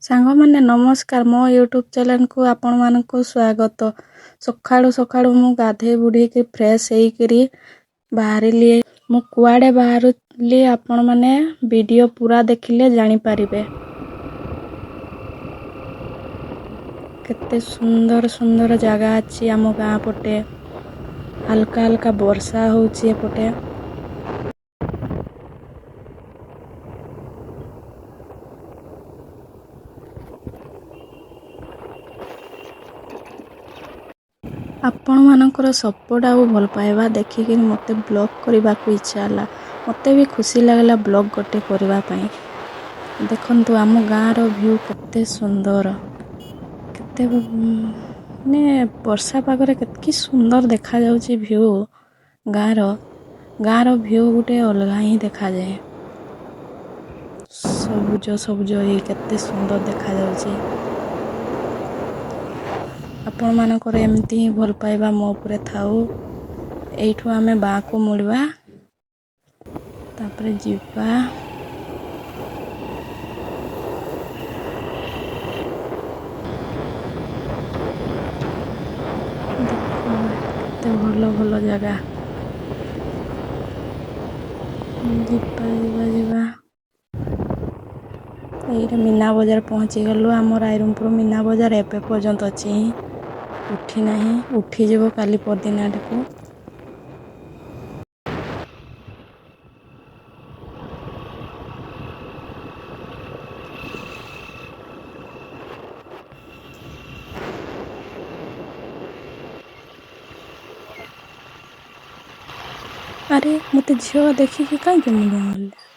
ସାଙ୍ଗମାନେ ନମସ୍କାର, ମୋ ୟୁଟ୍ୟୁବ୍ ଚ୍ୟାନେଲକୁ ଆପଣମାନଙ୍କୁ ସ୍ୱାଗତ। ସକାଳୁ ସକାଳୁ ମୁଁ ଗାଧୋଇ ବୁଡ଼ିକି ଫ୍ରେଶ୍ ହେଇକରି ବାହାରିଲି। ମୁଁ କୁଆଡ଼େ ବାହାରିଲି ଆପଣମାନେ ଭିଡ଼ିଓ ପୁରା ଦେଖିଲେ ଜାଣିପାରିବେ। କେତେ ସୁନ୍ଦର ସୁନ୍ଦର ଜାଗା ଅଛି ଆମ ଗାଁ ପଟେ। ହାଲକା ହାଲକା ବର୍ଷା ହେଉଛି ଏପଟେ। ଆପଣମାନଙ୍କର ସପୋର୍ଟ ଆଉ ଭଲ ପାଇବା ଦେଖିକି ମୋତେ ବ୍ଲଗ୍ କରିବାକୁ ଇଚ୍ଛା ହେଲା। ମୋତେ ବି ଖୁସି ଲାଗିଲା ବ୍ଲଗ୍ ଗୋଟେ କରିବା ପାଇଁ। ଦେଖନ୍ତୁ ଆମ ଗାଁର ଭିଉ କେତେ ସୁନ୍ଦର, କେତେ ମାନେ ବର୍ଷା ପାଗରେ କେତେ ସୁନ୍ଦର ଦେଖାଯାଉଛି ଭିଉ। ଗାଁର ଭିଉ ଗୋଟେ ଅଲଗା ହିଁ ଦେଖାଯାଏ। ସବୁଜ ସବୁଜ ହେଇ କେତେ ସୁନ୍ଦର ଦେଖାଯାଉଛି। ଆପଣମାନଙ୍କର ଏମିତି ହିଁ ଭଲ ପାଇବା ମୋ ଉପରେ ଥାଉ। ଏଇଠୁ ଆମେ ବାଁକୁ ମୁଡ଼ିବା, ତାପରେ ଯିବା। ଦେଖ କେତେ ଭଲ ଭଲ ଜାଗା। ଯିବା। ଏଇଟା ମୀନା ବଜାର ପହଞ୍ଚିଗଲୁ। ଆମ ରାଇରଙ୍ଗପୁର ମୀନା ବଜାର ଏବେ ପର୍ଯ୍ୟନ୍ତ ଅଛି ହିଁ, ଉଠି ନାହିଁ। ଉଠିଯିବ କାଲି ପରଦିନ ଆଡ଼କୁ। ଆରେ ମୋତେ ଝିଅ ଦେଖିକି କାହିଁକି ମୁଣ୍ଡ ମାରିଲେ?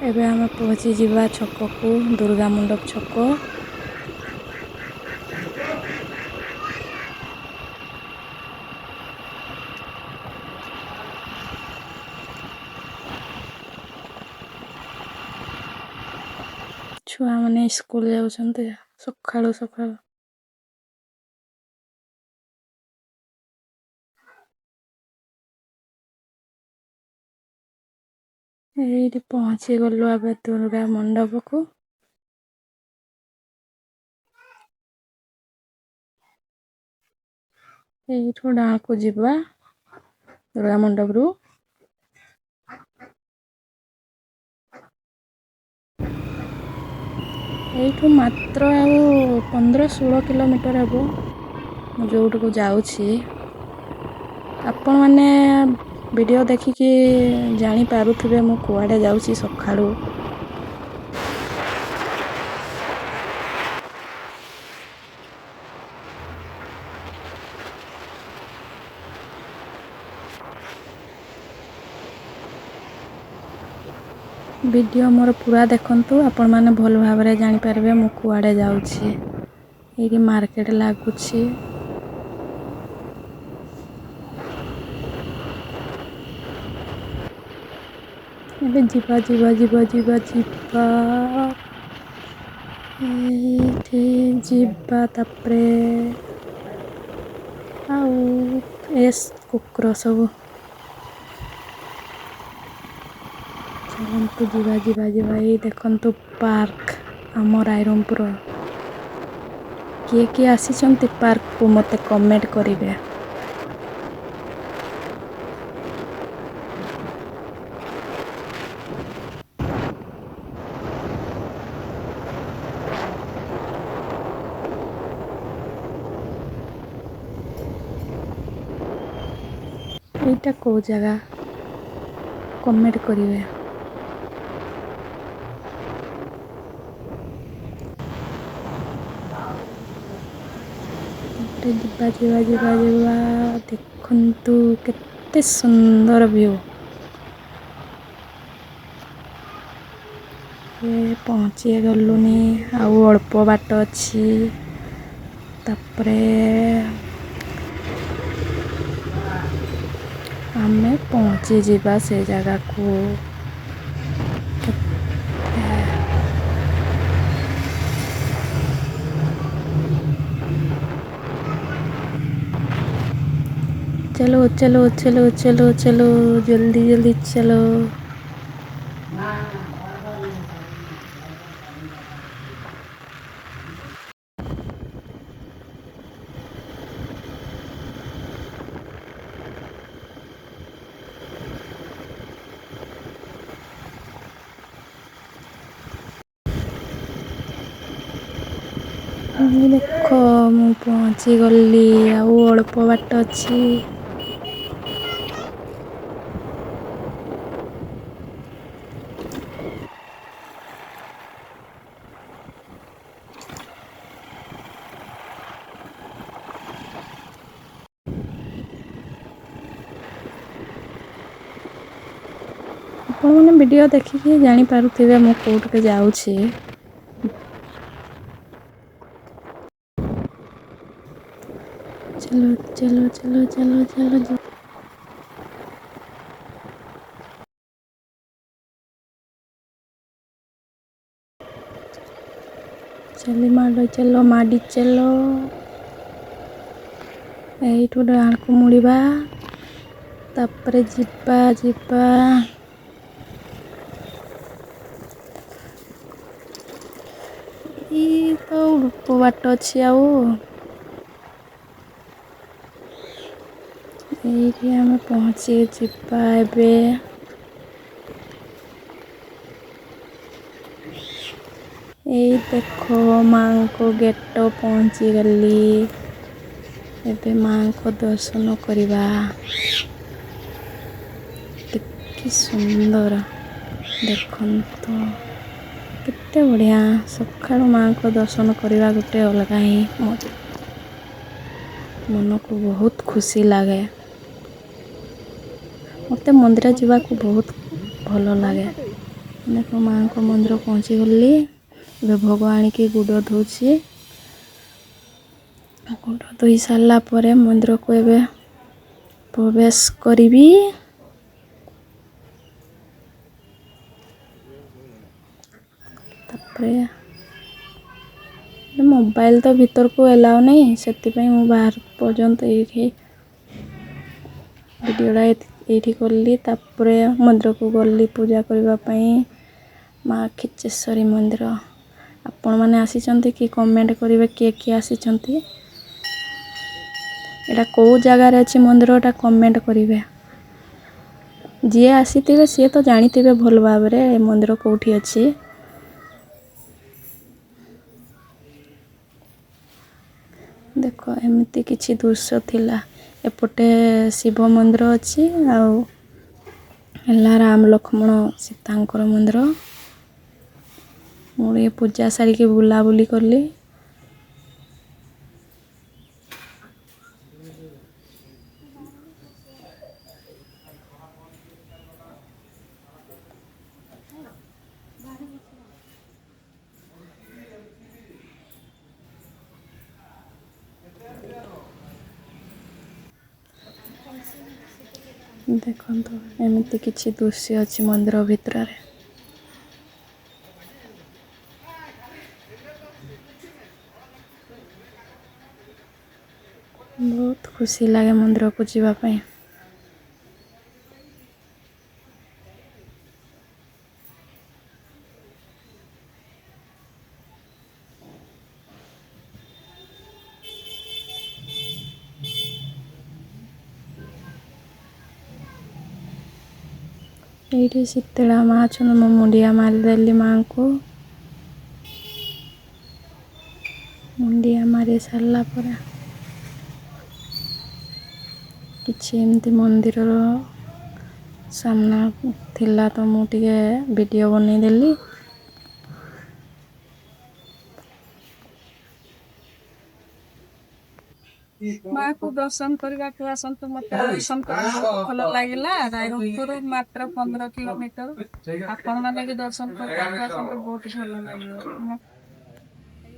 ଏବେ ଆମେ ପହଞ୍ଚିଯିବା ଛକକୁ, ଦୁର୍ଗା ମଣ୍ଡପ ଛକ। ଛୁଆମାନେ ସ୍କୁଲ ଯାଉଛନ୍ତି ସକାଳୁ ସକାଳୁ। ଏଇଠି ପହଞ୍ଚିଗଲୁ ଏବେ ଦୁର୍ଗା ମଣ୍ଡପକୁ। ଏଇଠୁ ଡାହାଣକୁ ଯିବା ଦୁର୍ଗା ମଣ୍ଡପରୁ। ଏଇଠୁ ମାତ୍ର ଆଉ 15-16 କିଲୋମିଟର ହେବ ମୁଁ ଯେଉଁଠିକୁ ଯାଉଛି। ଆପଣମାନେ ଭିଡ଼ିଓ ଦେଖିକି ଜାଣିପାରୁଥିବେ ମୁଁ କୁଆଡ଼େ ଯାଉଛି ସକାଳୁ। ଭିଡ଼ିଓ ମୋର ପୁରା ଦେଖନ୍ତୁ, ଆପଣମାନେ ଭଲ ଭାବରେ ଜାଣିପାରିବେ ମୁଁ କୁଆଡ଼େ ଯାଉଛି। ଏଇଠି ମାର୍କେଟ ଲାଗୁଛି। ଏବେ ଯିବା। ଏଇଠି ଯିବା, ତାପରେ ଆଉ କୁକୁର ସବୁ। ଚାଲନ୍ତୁ ଯିବା। ଏଇ ଦେଖନ୍ତୁ ପାର୍କ ଆମ ରାଇରଙ୍ଗପୁର। କିଏ ଆସିଛନ୍ତି ପାର୍କକୁ ମୋତେ କମେଣ୍ଟ କରିବେ। ଏଇଟା କୋଉ ଜାଗା କମେଣ୍ଟ କରିବେ। ଯିବା। ଦେଖନ୍ତୁ କେତେ ସୁନ୍ଦର ଭିଉ। ପହଞ୍ଚି ଗଲୁନି, ଆଉ ଅଳ୍ପ ବାଟ ଅଛି। ତାପରେ ଆମେ ପହଞ୍ଚିଯିବା ସେ ଜାଗାକୁ। चलो चलो चलो चलो चलो जल्दी जल्दी चलो। ଦେଖ ମୁଁ ପହଞ୍ଚିଗଲି, ଆଉ ଅଳ୍ପ ବାଟ ଅଛି। ଆପଣମାନେ ଭିଡ଼ିଓ ଦେଖିକି ଜାଣିପାରୁଥିବେ ମୁଁ କୋଉଠିକି ଯାଉଛି। चलो चलो चलो चलो चलो चली माडो चलो माडी चलो। एइठू डाणको मुड़िबा, तापरे जिब्बा जिब्बा। ई तो अल्प बाट अछि आउ। एइठी आमे पहुँची जिब्बा एबे। एई देखो मांको गेट पहुँची गली। एबे मांको दर्शन करिबा। कि सुंदर देखंतु, केते बढ़िया। सकाळु मांको दर्शन करिबा गुटे अलगा ही मन को बहुत खुशी लागे। मते मंदिर जावाकू बहुत भल लागे। देखो मांको मंदिर पहुँची गली। एबे भोग आनिकी गुड़ धोची। गुड़ धोई सारला परे मंदिर को एबे प्रवेश करिबी। तापरे मोबाइल तो भीतर को एलाउ नहीं, सेति पई मु बाहर पर्यंत एठी वीडियोडा एठी करली। तापरे मंदिर को गली पूजा करबा पई माँ खिचेश्वरी मंदिर। आपण माने आसी चंती कि कमेंट करिवे के आसी चंती। एटा को जगह रे अछि मंदिरटा कमेंट करिवे। जे आसीथिबे से तो जानिथिबे भल भाबरे ए मंदिर कोठी अछि। देखो एमिति किछि दृश्य थिला। एपटे शिव मंदिर अछि आउ एला राम लक्ष्मण सीतांकर मंदिर। मुझे पूजा सारी के बुला बुली करली। देखो एमिति किछि दृश्य अछि मंदिर भितर रे। बहुत खुशी लागे मंदिर को जीवा पई। एठी शीतला माँ छन मो मुंडिया मारी देली माँ को। मुंडिया मारी सारला परे किछि एमती मंदिर सामना थिला तो मु टिके वीडियो बनै देली। माँ को दर्शन करने को आसंतु मत दर्शन बहुत भल लगिला। रायरंगपुर मात्र 15 किलोमीटर। आपण माने भी दर्शन करने आसंतु बहुत भल लागिला।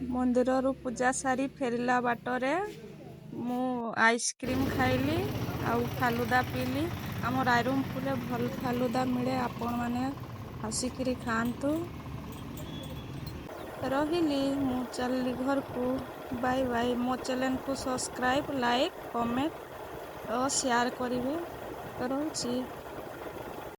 मंदिर रु पूजा सारी फेरिला बाटरे मु आइसक्रीम खाइली आउ फालुदा पीली। आम रायरंगपुर रे भल फालुदा मिले, आपण माने आसिकिरी खांतु। रहिली मु चलली घर को। Bye bye. मो चैनल को सब्सक्राइब, लाइक, कमेंट ଓ ସେୟାର କରିବେ। ରହୁଛି।